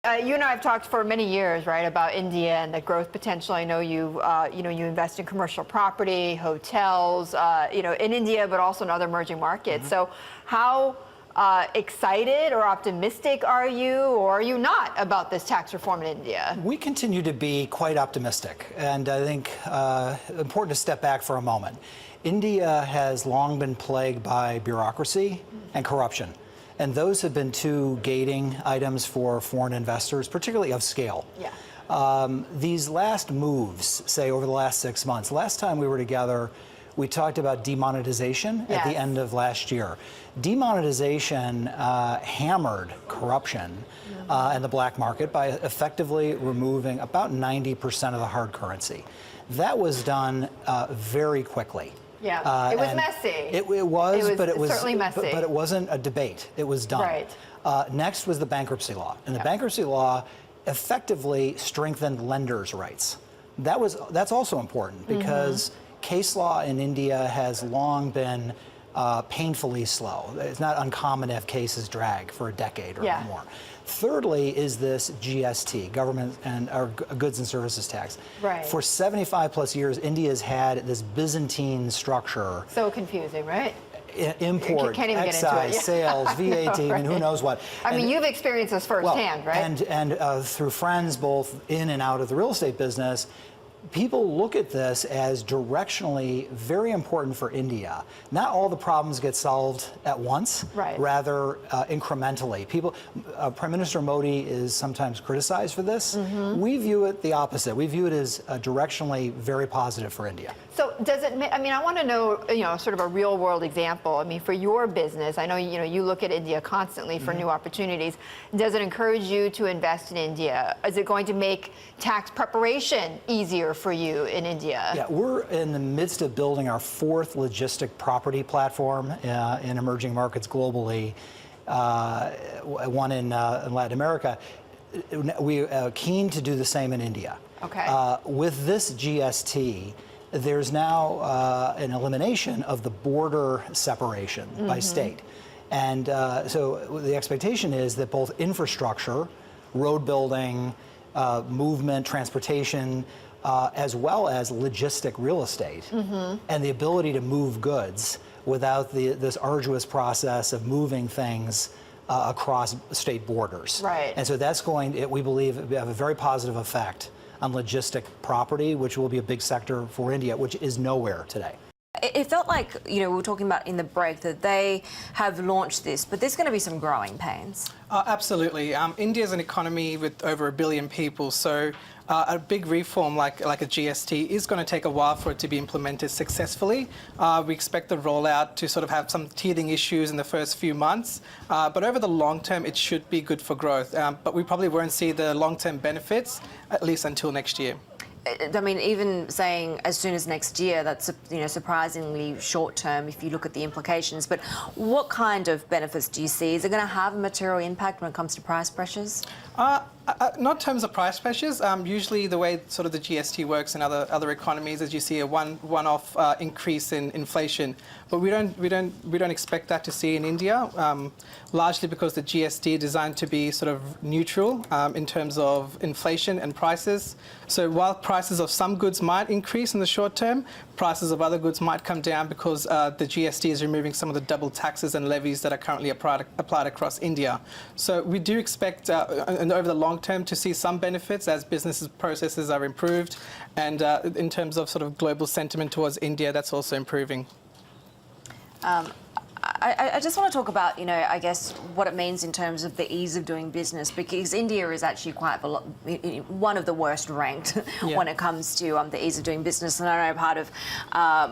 You and I have talked for many years, right, about India and the growth potential. I know you invest in commercial property, hotels, in India, but also in other emerging markets. So, how excited or optimistic are you, or are you not, about this tax reform in India? We continue to be quite optimistic, and I think important to step back for a moment. India has long been plagued by bureaucracy and corruption. And those have been two gating items for foreign investors, particularly of scale. Yeah. These last moves, say over the last 6 months, last time we were together, we talked about demonetization at the end of last year. Demonetization hammered corruption in the black market by effectively removing about 90% of the hard currency. That was done very quickly. Yeah, it was messy. It was, but it was certainly messy. But it wasn't a debate. It was done. Right. Next was the bankruptcy law, and the bankruptcy law effectively strengthened lenders' rights. That's also important because case law in India has long been painfully slow. It's not uncommon to have cases drag for a decade or more. Thirdly is this GST, government or goods and services tax. Right. For 75 plus years, India has had this Byzantine structure. So confusing, right? Import, excise, sales, VAT, I mean, who knows what. I mean, you've experienced this firsthand, right? And through friends both in and out of the real estate business, people look at this as directionally very important for India. Not all the problems get solved at once, rather incrementally. Prime Minister Modi is sometimes criticized for this. We view it the opposite. We view it as directionally very positive for India. So does it, I mean, I want to know, sort of a real world example. I mean, for your business, I know, you look at India constantly for new opportunities. Does it encourage you to invest in India? Is it going to make tax preparation easier for you in India? Yeah, we're in the midst of building our 4th logistic property platform in emerging markets globally, one in Latin America. We are keen to do the same in India. Okay. With this GST, there's now an elimination of the border separation by state. And so the expectation is that both infrastructure, road building, movement, transportation, as well as logistic real estate, and the ability to move goods without this arduous process of moving things across state borders. Right. And so that's we believe, have a very positive effect on logistic property, which will be a big sector for India, which is nowhere today. It felt like, we were talking about in the break that they have launched this, but there's going to be some growing pains. Absolutely. India is an economy with over 1 billion people, so a big reform like a GST is going to take a while for it to be implemented successfully. We expect the rollout to sort of have some teething issues in the first few months, but over the long term, it should be good for growth. But we probably won't see the long-term benefits, at least until next year. I mean, even saying as soon as next year, that's surprisingly short term if you look at the implications. But what kind of benefits do you see? Is it going to have a material impact when it comes to price pressures? Not in terms of price pressures. Usually, the way sort of the GST works in other economies is you see a one-off increase in inflation, but we don't expect that to see in India, largely because the GST is designed to be sort of neutral in terms of inflation and prices. So while prices of some goods might increase in the short term, prices of other goods might come down because the GST is removing some of the double taxes and levies that are currently applied across India. So we do expect, and over the long term, to see some benefits as business processes are improved, and in terms of sort of global sentiment towards India, that's also improving. I just want to talk about, I guess, what it means in terms of the ease of doing business, because India is actually quite one of the worst ranked when it comes to the ease of doing business. And I know part of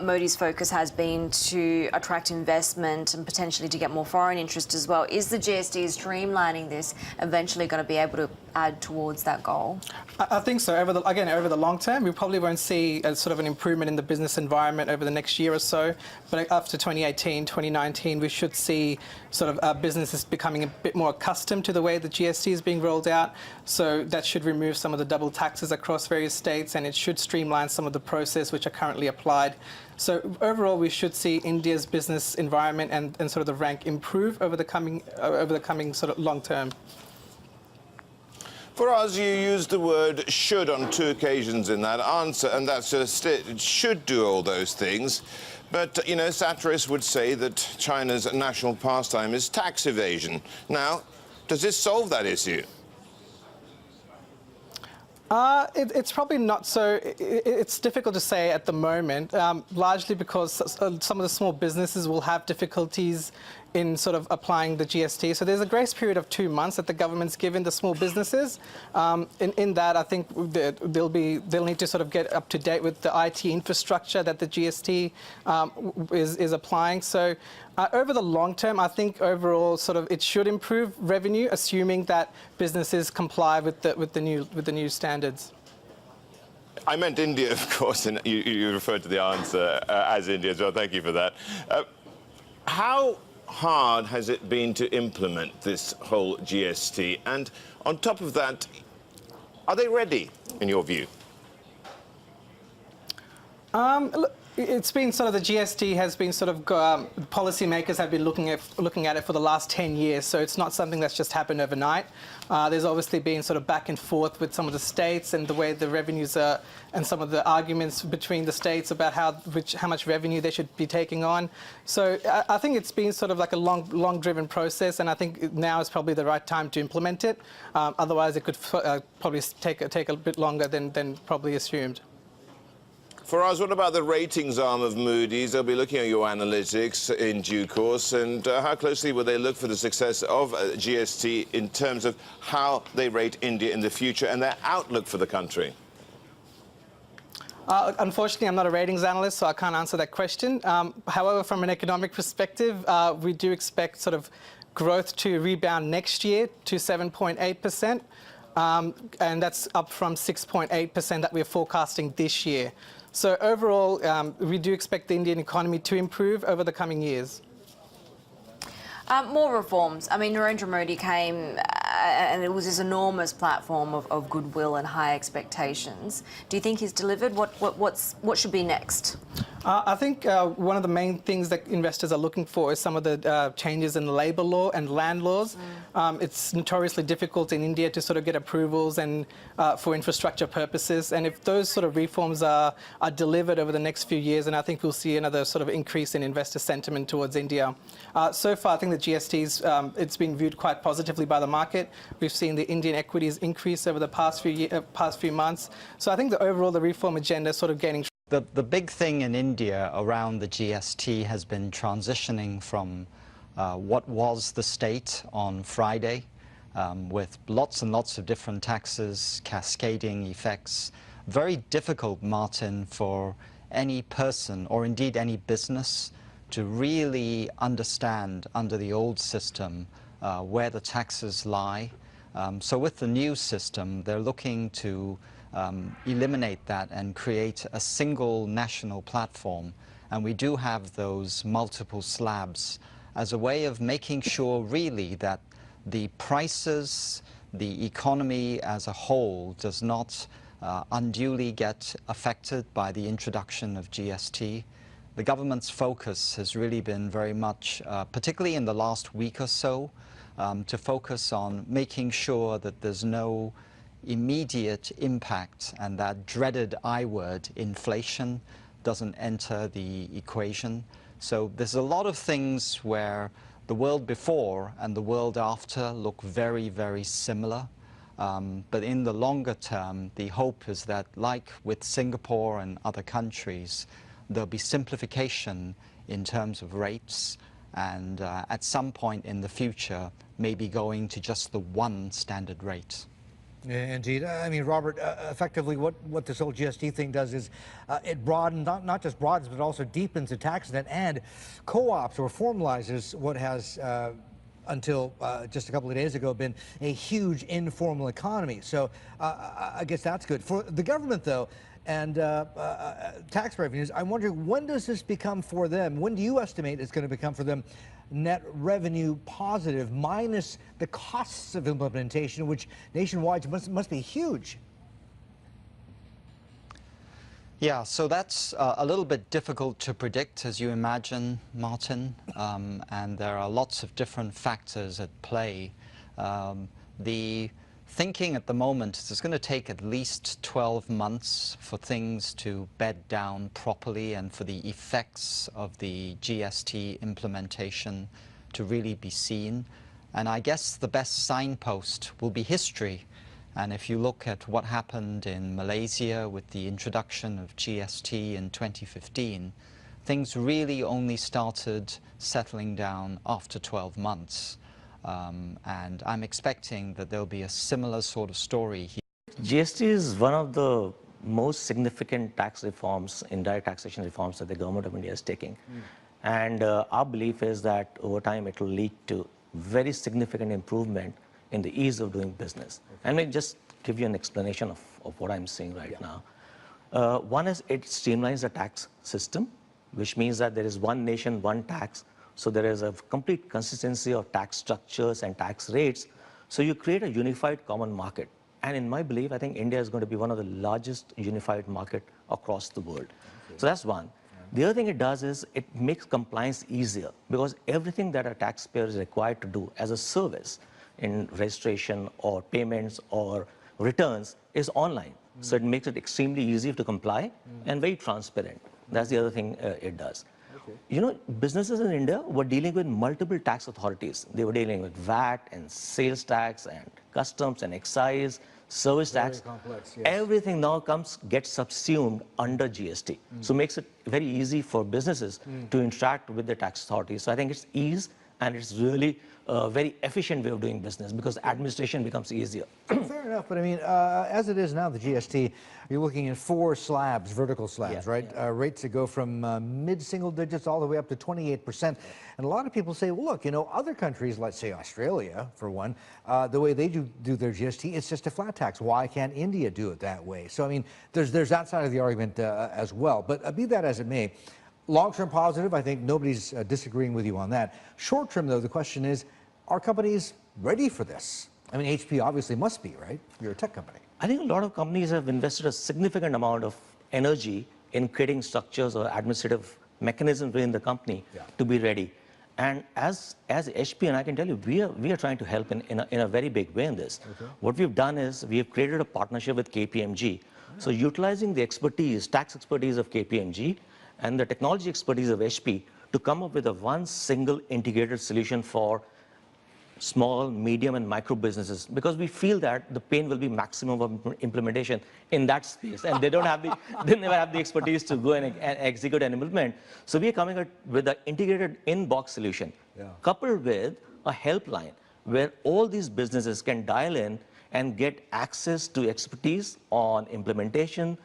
Modi's focus has been to attract investment and potentially to get more foreign interest as well. Is the GST streamlining this eventually going to be able to add towards that goal? I think so. Over the long term, we probably won't see a sort of an improvement in the business environment over the next year or so. But after 2018, 2019, we should see sort of businesses becoming a bit more accustomed to the way the GST is being rolled out. So that should remove some of the double taxes across various states, and it should streamline some of the process which are currently applied. So overall, we should see India's business environment and sort of the rank improve over the coming sort of long term. For us, you used the word should on 2 occasions in that answer, and that's just it. It should do all those things. But, you know, satirists would say that China's national pastime is tax evasion. Now, does this solve that issue? It's probably not so. It's difficult to say at the moment, largely because some of the small businesses will have difficulties in sort of applying the GST. So there's a grace period of 2 months that the government's given the small businesses. In that, I think they'll need to sort of get up to date with the IT infrastructure that the GST is applying. So over the long term, I think overall sort of it should improve revenue, assuming that businesses comply with the new standards. I meant India, of course, and you referred to the answer as India as well. Thank you for that. How hard has it been to implement this whole GST? And on top of that, are they ready, in your view? Look, it's been sort of the GST has been sort of policymakers have been looking at it for the last 10 years, so it's not something that's just happened overnight. There's obviously been sort of back and forth with some of the states and the way the revenues are, and some of the arguments between the states about how much revenue they should be taking on. So I think it's been sort of like a long driven process, and I think now is probably the right time to implement it. Otherwise, it could probably take a bit longer than probably assumed. For us, what about the ratings arm of Moody's? They'll be looking at your analytics in due course, and how closely will they look for the success of GST in terms of how they rate India in the future and their outlook for the country? Unfortunately, I'm not a ratings analyst, so I can't answer that question. However, from an economic perspective, we do expect sort of growth to rebound next year to 7.8%. And that's up from 6.8% that we're forecasting this year. So overall, we do expect the Indian economy to improve over the coming years. More reforms. I mean, Narendra Modi came and it was this enormous platform of goodwill and high expectations. Do you think he's delivered? What should be next? I think one of the main things that investors are looking for is some of the changes in the labour law and land laws. It's notoriously difficult in India to sort of get approvals and for infrastructure purposes. And if those sort of reforms are delivered over the next few years, then I think we'll see another sort of increase in investor sentiment towards India. So far, I think the GST's it's been viewed quite positively by the market. We've seen the Indian equities increase over the past few months. So I think the overall the reform agenda is sort of gaining. The big thing in India around the GST has been transitioning from what was the state on Friday, with lots and lots of different taxes, cascading effects. Very difficult, Martin, for any person or indeed any business to really understand under the old system where the taxes lie. So with the new system, they're looking to eliminate that and create a single national platform. And we do have those multiple slabs as a way of making sure really that the prices, the economy as a whole does not unduly get affected by the introduction of GST. The government's focus has really been very much, particularly in the last week or so, to focus on making sure that there's no immediate impact and that dreaded I word, inflation, doesn't enter the equation. So there's a lot of things where the world before and the world after look very, very similar. But in the longer term, the hope is that, like with Singapore and other countries, there'll be simplification in terms of rates, and at some point in the future, maybe going to just the one standard rate. Yeah, indeed. I mean, Robert, effectively what this whole GST thing does is it broadens, not just broadens, but also deepens the tax net and co-ops or formalizes what has until just a couple of days ago been a huge informal economy. So I guess that's good. For the government, though, and tax revenues, I'm wondering, when does this become for them? When do you estimate it's going to become for them net revenue positive, minus the costs of implementation, which nationwide must be huge? Yeah, so that's a little bit difficult to predict, as you imagine, Martin, and there are lots of different factors at play. The thinking at the moment is it's going to take at least 12 months for things to bed down properly and for the effects of the GST implementation to really be seen. And I guess the best signpost will be history. And if you look at what happened in Malaysia with the introduction of GST in 2015, things really only started settling down after 12 months. And I'm expecting that there'll be a similar sort of story here. GST is one of the most significant tax reforms, indirect taxation reforms that the government of India is taking. And our belief is that over time it will lead to very significant improvement in the ease of doing business. And let me just give you an explanation of what I'm saying right now. One is it streamlines the tax system, which means that there is one nation, one tax. So there is a complete consistency of tax structures and tax rates. So you create a unified common market. And in my belief, I think India is going to be one of the largest unified market across the world. Okay. So that's one. The other thing it does is it makes compliance easier because everything that a taxpayer is required to do as a service in registration or payments or returns is online. So it makes it extremely easy to comply and very transparent. That's the other thing it does. Okay. You know, businesses in India were dealing with multiple tax authorities. They were dealing with VAT and sales tax and customs and excise, service tax. Complex, yes. Everything now gets subsumed under GST. So it makes it very easy for businesses to interact with the tax authorities. So I think it's ease and it's really a very efficient way of doing business because administration becomes easier. Fair enough, but I mean, as it is now, the GST, you're looking at 4 slabs, vertical slabs, right? Rates that go from mid-single digits all the way up to 28%. And a lot of people say, well, look, you know, other countries, let's say Australia, for one, the way they do their GST, it's just a flat tax. Why can't India do it that way? So, I mean, there's that side of the argument as well. But be that as it may, long-term positive, I think nobody's disagreeing with you on that. Short-term, though, the question is, are companies ready for this? I mean, HP obviously must be, right? You're a tech company. I think a lot of companies have invested a significant amount of energy in creating structures or administrative mechanisms within the company to be ready. And as HP, and I can tell you, we are trying to help in a very big way in this. Okay. What we've done is we have created a partnership with KPMG. So utilizing the expertise, tax expertise of KPMG and the technology expertise of HP to come up with one single integrated solution for small, medium, and micro businesses, because we feel that the pain will be maximum of implementation in that space, and they never have the expertise to go and execute and implement. So we are coming up with an integrated in-box solution, coupled with a helpline where all these businesses can dial in and get access to expertise on implementation,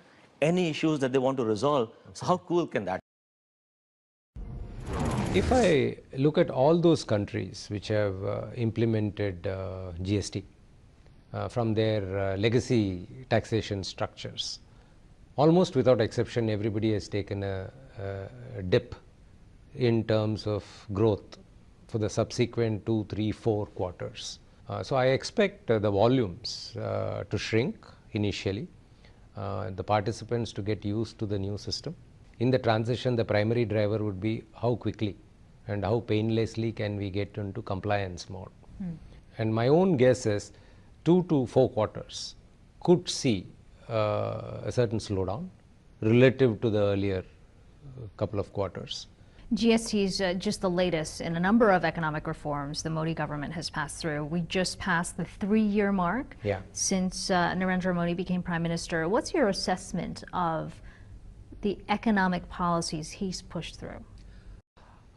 any issues that they want to resolve. So how cool can that be? If I look at all those countries which have implemented GST from their legacy taxation structures, almost without exception, everybody has taken a dip in terms of growth for the subsequent 2, 3, 4 quarters. So I expect the volumes to shrink initially, the participants to get used to the new system. In the transition, the primary driver would be how quickly and how painlessly can we get into compliance mode. And my own guess is 2 to 4 quarters could see a certain slowdown relative to the earlier couple of quarters. GST is just the latest in a number of economic reforms the Modi government has passed through. We just passed the 3-year mark since Narendra Modi became Prime Minister. What's your assessment of the economic policies he's pushed through?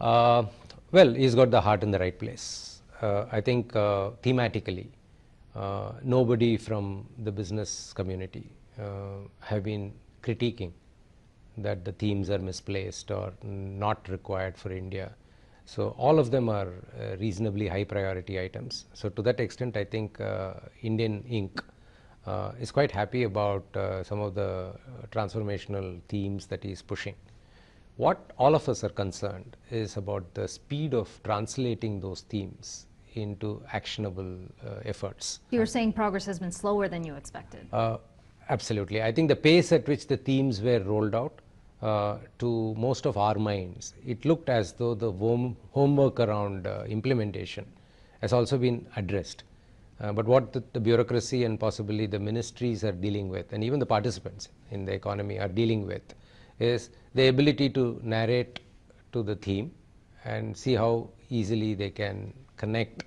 Well, he's got the heart in the right place. I think thematically, nobody from the business community have been critiquing that the themes are misplaced or not required for India. So all of them are reasonably high priority items. So to that extent, I think Indian Inc. Is quite happy about some of the transformational themes that he is pushing. What all of us are concerned is about the speed of translating those themes into actionable efforts. You're saying progress has been slower than you expected. Absolutely. I think the pace at which the themes were rolled out to most of our minds, it looked as though the homework around implementation has also been addressed. But what the bureaucracy and possibly the ministries are dealing with, and even the participants in the economy are dealing with, is the ability to narrate to the theme and see how easily they can connect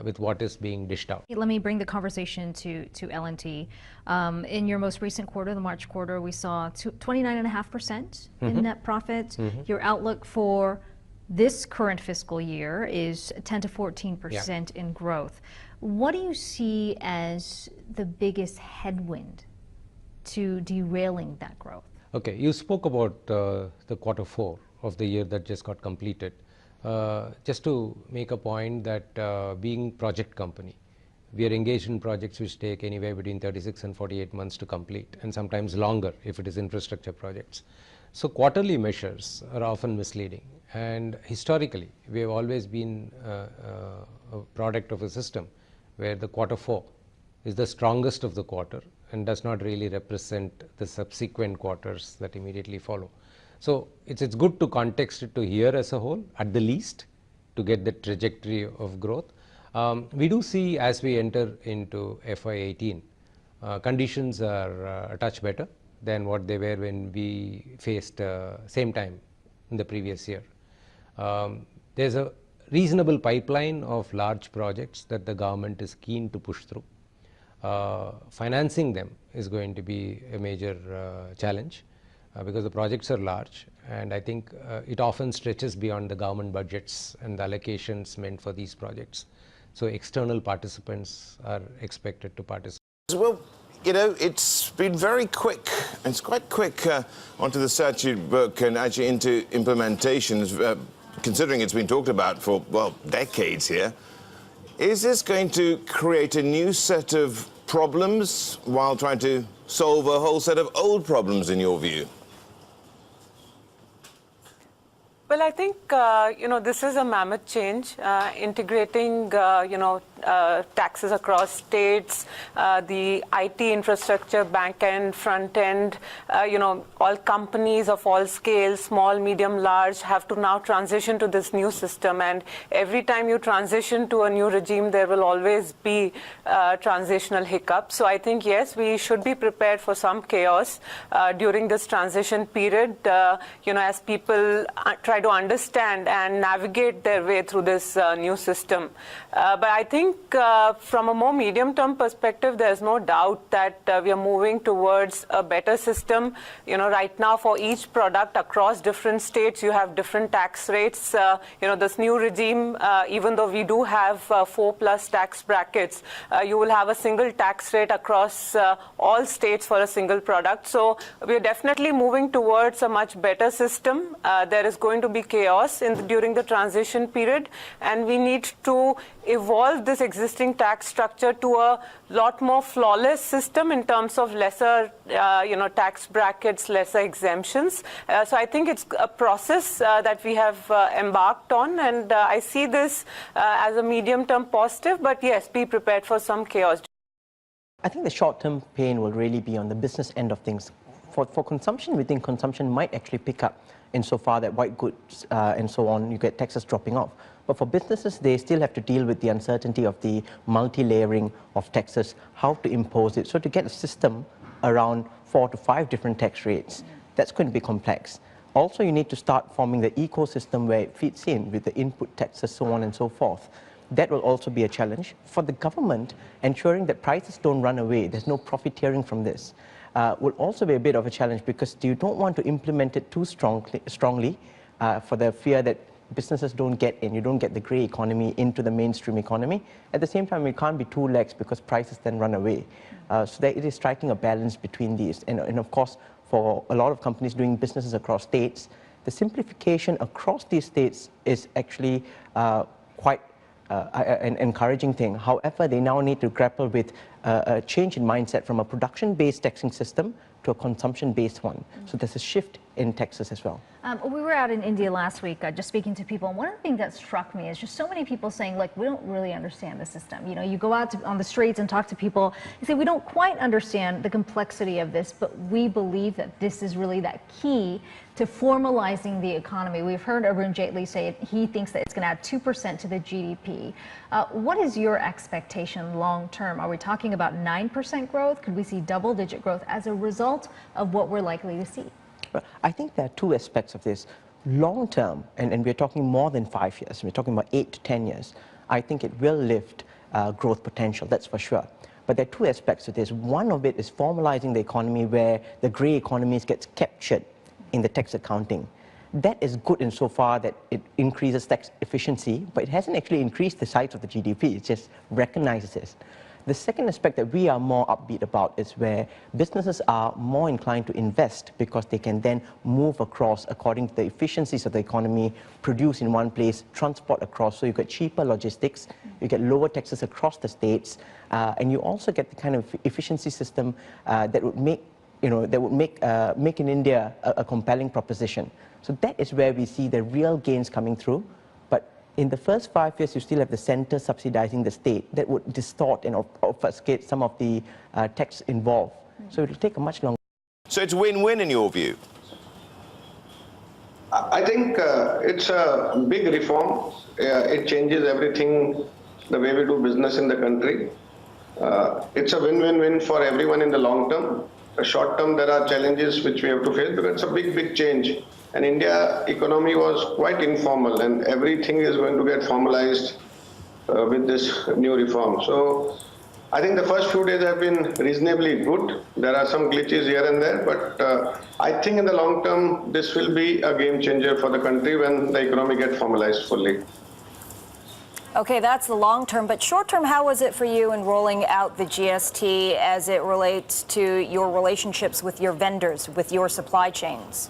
with what is being dished out. Let me bring the conversation to L&T. In your most recent quarter, the March quarter, we saw 29.5% in net profit. Your outlook for this current fiscal year is 10 to 14% in growth. What do you see as the biggest headwind to derailing that growth? Okay, you spoke about the quarter 4 of the year that just got completed. Just to make a point that being project company, we are engaged in projects which take anywhere between 36 and 48 months to complete, and sometimes longer if it is infrastructure projects. So quarterly measures are often misleading, and historically we have always been a product of a system where the quarter 4 is the strongest of the quarter and does not really represent the subsequent quarters that immediately follow. So it's good to context it to year as a whole, at the least, to get the trajectory of growth. We do see, as we enter into FY18, conditions are a touch better than what they were when we faced same time in the previous year. There's a reasonable pipeline of large projects that the government is keen to push through. Financing them is going to be a major challenge because the projects are large, and I think it often stretches beyond the government budgets and the allocations meant for these projects. So external participants are expected to participate. Well, you know, it's been very quick. It's quite quick onto the statute book and actually into implementations, considering it's been talked about for, well, decades here. Is this going to create a new set of problems while trying to solve a whole set of old problems, in your view? Well, I think, this is a mammoth change, integrating, taxes across states, the IT infrastructure, back end, front end, all companies of all scales, small, medium, large, have to now transition to this new system. And every time you transition to a new regime, there will always be transitional hiccups. So I think, yes, we should be prepared for some chaos during this transition period, as people try to understand and navigate their way through this new system. But I think from a more medium-term perspective, there's no doubt that we are moving towards a better system. Right now for each product across different states, you have different tax rates. This new regime, even though we do have 4+ tax brackets, you will have a single tax rate across all states for a single product. So we are definitely moving towards a much better system. There is going to be chaos during the transition period, and we need to evolve this existing tax structure to a lot more flawless system in terms of lesser, tax brackets, lesser exemptions. So I think it's a process that we have embarked on, and I see this as a medium-term positive, but yes, be prepared for some chaos. I think the short-term pain will really be on the business end of things. For consumption, we think consumption might actually pick up insofar that white goods and so on, you get taxes dropping off. But for businesses, they still have to deal with the uncertainty of the multi-layering of taxes, how to impose it. So to get a system around 4 to 5 different tax rates, that's going to be complex. Also, you need to start forming the ecosystem where it fits in with the input taxes, so on and so forth. That will also be a challenge. For the government, ensuring that prices don't run away, there's no profiteering from this, will also be a bit of a challenge, because you don't want to implement it too strongly for the fear that businesses don't get in, you don't get the grey economy into the mainstream economy. At the same time, we can't be too lax because prices then run away. So that it is striking a balance between these. And of course, for a lot of companies doing businesses across states, the simplification across these states is actually quite an encouraging thing. However, they now need to grapple with a change in mindset from a production-based taxing system to a consumption-based one. So there's a shift in taxes as well. We were out in India last week just speaking to people, and one of the things that struck me is just so many people saying, like, we don't really understand the system. You know, you go out on the streets and talk to people, you say, we don't quite understand the complexity of this, but we believe that this is really that key to formalizing the economy. We've heard Arun Jaitley say he thinks that it's going to add 2% to the GDP. What is your expectation long term? Are we talking about 9% growth? Could we see double-digit growth as a result of what we're likely to see? I think there are two aspects of this. Long term, and we're talking more than 5 years, we're talking about 8 to 10 years, I think it will lift growth potential, that's for sure. But there are two aspects to this. One of it is formalizing the economy where the grey economies gets captured in the tax accounting. That is good insofar that it increases tax efficiency, but it hasn't actually increased the size of the GDP, it just recognizes it. The second aspect that we are more upbeat about is where businesses are more inclined to invest because they can then move across according to the efficiencies of the economy, produce in one place, transport across, so you get cheaper logistics, you get lower taxes across the states, and you also get the kind of efficiency system that would make, make in India a compelling proposition. So that is where we see the real gains coming through. In the first 5 years, you still have the center subsidizing the state. That would distort and obfuscate some of the tax involved. So it will take a much longer. So it's win-win in your view? I think it's a big reform. It changes everything, the way we do business in the country. It's a win-win-win for everyone in the long term. Short term, there are challenges which we have to face because it's a big, big change. And India economy was quite informal, and everything is going to get formalized with this new reform. So I think the first few days have been reasonably good. There are some glitches here and there, but I think in the long term, this will be a game changer for the country when the economy gets formalized fully. Okay, that's the long term, but short term, how was it for you in rolling out the GST as it relates to your relationships with your vendors, with your supply chains?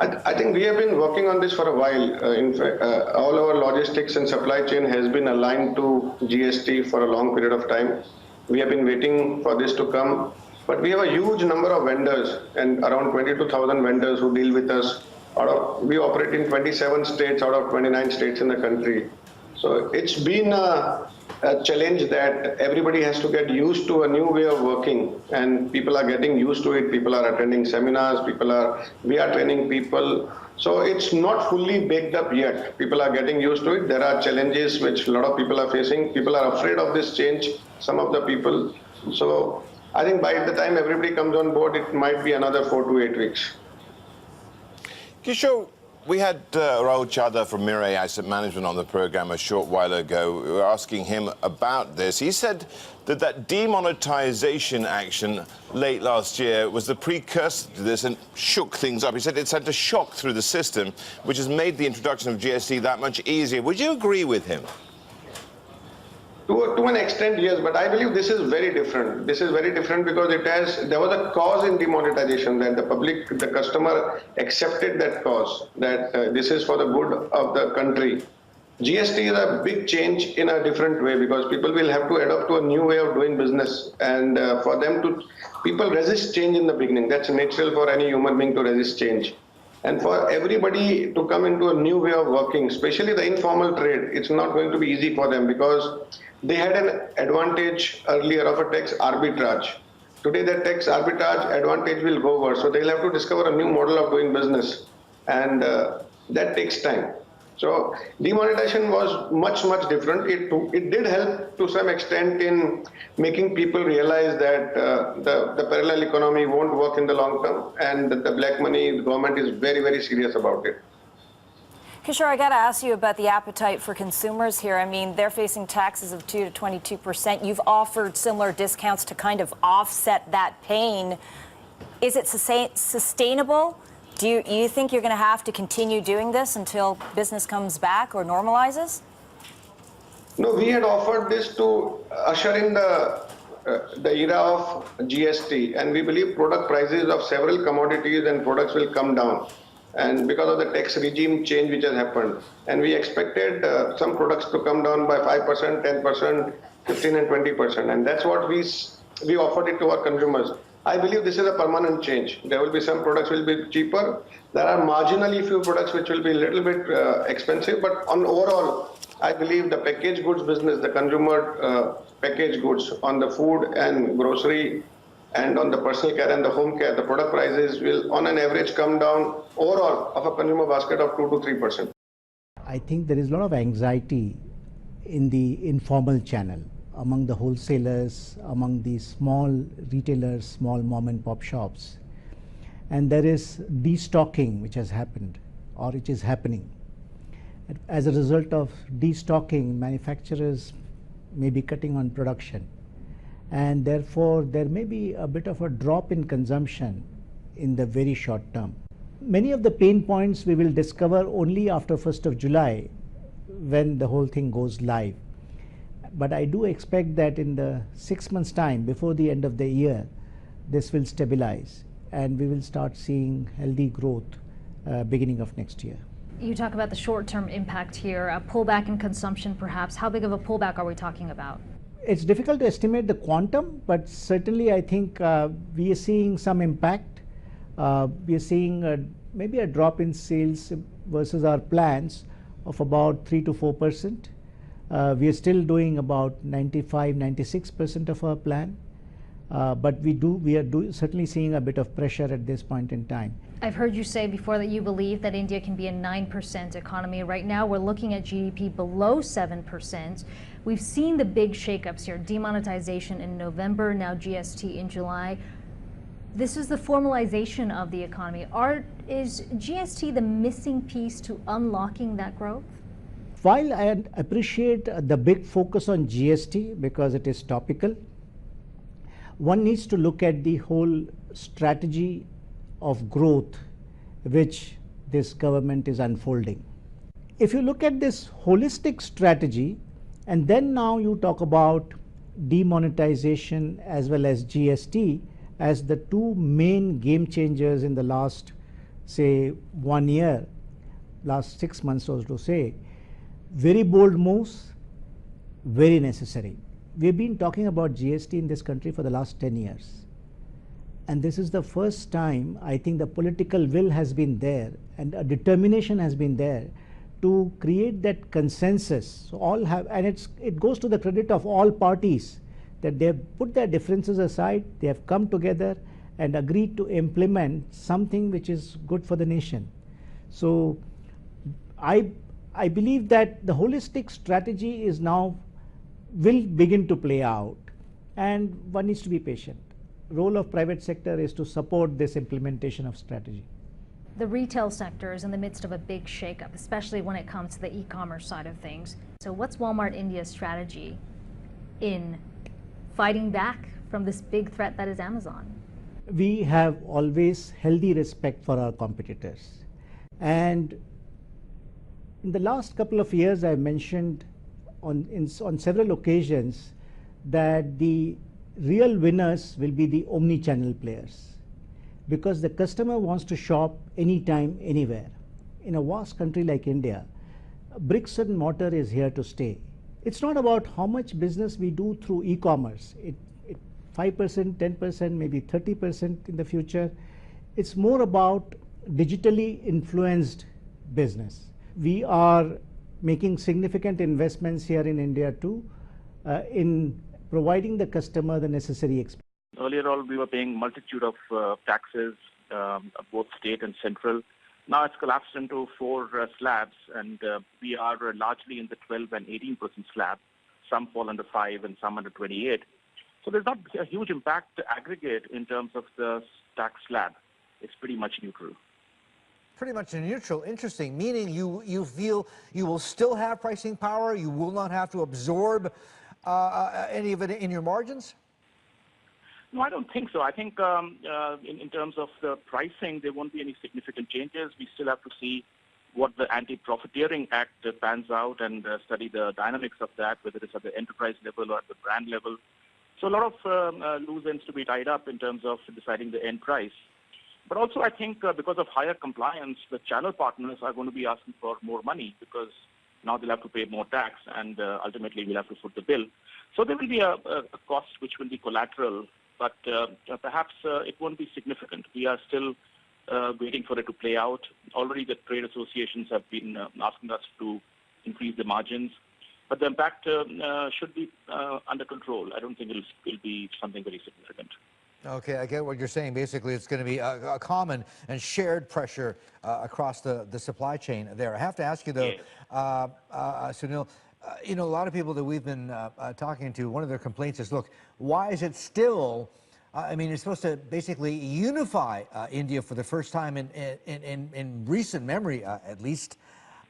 I think we have been working on this for a while. In fact, all our logistics and supply chain has been aligned to GST for a long period of time. We have been waiting for this to come, but we have a huge number of vendors and around 22,000 vendors who deal with us. We operate in 27 states out of 29 states in the country. So it's been a challenge that everybody has to get used to a new way of working, and people are getting used to it. People are attending seminars, we are training people. So it's not fully baked up yet. People are getting used to it. There are challenges which a lot of people are facing. People are afraid of this change, some of the people. So I think by the time everybody comes on board, it might be another 4 to 8 weeks. Kishore, we had Rahul Chadha from Mirae Asset Management on the program a short while ago. We were asking him about this. He said that demonetization action late last year was the precursor to this and shook things up. He said it sent a shock through the system, which has made the introduction of GST that much easier. Would you agree with him? To an extent, yes, but I believe this is very different. This is very different because there was a cause in demonetization that the customer accepted that cause, that this is for the good of the country. GST is a big change in a different way because people will have to adapt to a new way of doing business, and people resist change in the beginning. That's natural for any human being to resist change. And for everybody to come into a new way of working, especially the informal trade, it's not going to be easy for them because they had an advantage earlier of a tax arbitrage. Today, that tax arbitrage advantage will go over. So they'll have to discover a new model of doing business. And that takes time. So demonetization was much, much different. It did help to some extent in making people realize that the parallel economy won't work in the long term, and that the black money, the government is very, very serious about it. Kishore, I got to ask you about the appetite for consumers here. I mean, they're facing taxes of 2 to 22%. You've offered similar discounts to kind of offset that pain. Is it sustainable? Do you think you're going to have to continue doing this until business comes back or normalizes? No, we had offered this to usher in the era of GST, and we believe product prices of several commodities and products will come down. And because of the tax regime change which has happened, and we expected some products to come down by 5%, 10%, 15% and 20%, and that's what we offered it to our consumers. I believe this is a permanent change. There will be some products will be cheaper. There are marginally few products which will be a little bit expensive, but on overall, I believe the packaged goods business, the consumer packaged goods on the food and grocery and on the personal care and the home care, the product prices will on an average come down overall of a consumer basket of 2 to 3%. I think there is a lot of anxiety in the informal channel among the wholesalers, among the small retailers, small mom and pop shops. And there is destocking which has happened or which is happening. As a result of destocking, manufacturers may be cutting on production. And therefore, there may be a bit of a drop in consumption in the very short term. Many of the pain points we will discover only after 1st of July when the whole thing goes live. But I do expect that in the 6 months' time, before the end of the year, this will stabilize and we will start seeing healthy growth beginning of next year. You talk about the short-term impact here, a pullback in consumption perhaps. How big of a pullback are we talking about? It's difficult to estimate the quantum, but certainly I think we are seeing some impact. We are seeing maybe a drop in sales versus our plans of about 3 to 4%. We are still doing about 95-96% of our plan, but we are certainly seeing a bit of pressure at this point in time. I've heard you say before that you believe that India can be a 9% economy. Right now we're looking at GDP below 7%. We've seen the big shakeups here, demonetization in November, now GST in July. This is the formalization of the economy. Is GST the missing piece to unlocking that growth? While I appreciate the big focus on GST because it is topical, one needs to look at the whole strategy of growth which this government is unfolding. If you look at this holistic strategy and then now you talk about demonetization as well as GST as the two main game changers in the last, say, 1 year, last 6 months or so to say, very bold moves, very necessary. We've been talking about GST in this country for the last 10 years. And this is the first time I think the political will has been there and a determination has been there to create that consensus. So all have, and it goes to the credit of all parties that they have put their differences aside, they have come together and agreed to implement something which is good for the nation. So I believe that the holistic strategy is now will begin to play out and one needs to be patient. Role of private sector is to support this implementation of strategy. The retail sector is in the midst of a big shakeup, especially when it comes to the e-commerce side of things. So what's Walmart India's strategy in fighting back from this big threat that is Amazon? We have always healthy respect for our competitors. And in the last couple of years, I mentioned on several occasions that the real winners will be the omni-channel players because the customer wants to shop anytime, anywhere. In a vast country like India, bricks and mortar is here to stay. It's not about how much business we do through e-commerce. 5%, 10%, maybe 30% in the future. It's more about digitally influenced business. We are making significant investments here in India too in providing the customer the necessary experience. Earlier on, we were paying multitude of taxes, both state and central. Now it's collapsed into 4 slabs, and we are largely in the 12 and 18% slab. Some fall under 5 and some under 28. So there's not a huge impact to aggregate in terms of the tax slab. It's pretty much neutral. Pretty much neutral. Interesting. Meaning you feel you will still have pricing power. You will not have to absorb any of it in your margins? No, I don't think so. I think in terms of the pricing, there won't be any significant changes. We still have to see what the Anti-Profiteering Act pans out and study the dynamics of that, whether it's at the enterprise level or at the brand level. So a lot of loose ends to be tied up in terms of deciding the end price. But also I think because of higher compliance, the channel partners are going to be asking for more money because now they'll have to pay more tax and ultimately we'll have to foot the bill. So there will be a cost which will be collateral but perhaps it won't be significant. We are still waiting for it to play out. Already the trade associations have been asking us to increase the margins, but the impact should be under control. I don't think it'll be something very significant. Okay, I get what you're saying. Basically, it's going to be a common and shared pressure across the supply chain there. I have to ask you, though, Sunil, you know, a lot of people that we've been talking to, one of their complaints is, look, why is it still, I mean, it's supposed to basically unify India for the first time in recent memory, at least.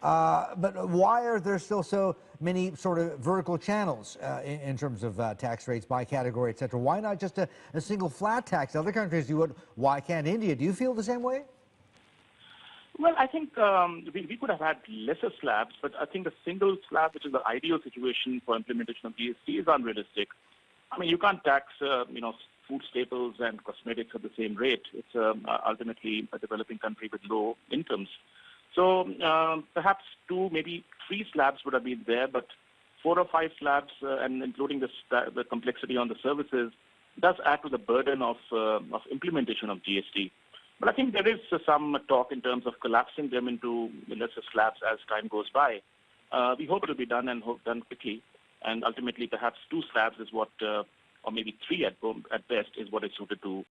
But why are there still so many sort of vertical channels in terms of tax rates by category, et cetera? Why not just a single flat tax? Other countries do it. Why can't India? Do you feel the same way? Well, I think we could have had lesser slabs, but I think a single slab, which is the ideal situation for implementation of GST, is unrealistic. I mean, you can't tax, you know, food staples and cosmetics at the same rate. It's ultimately a developing country with low incomes. So perhaps 2, maybe 3 slabs would have been there, but 4 or 5 slabs, and including the complexity on the services, does add to the burden of implementation of GST. But I think there is some talk in terms of collapsing them into lesser slabs as time goes by. We hope it will be done and done quickly, and ultimately perhaps 2 slabs is what, or maybe 3 at best, is what is suited to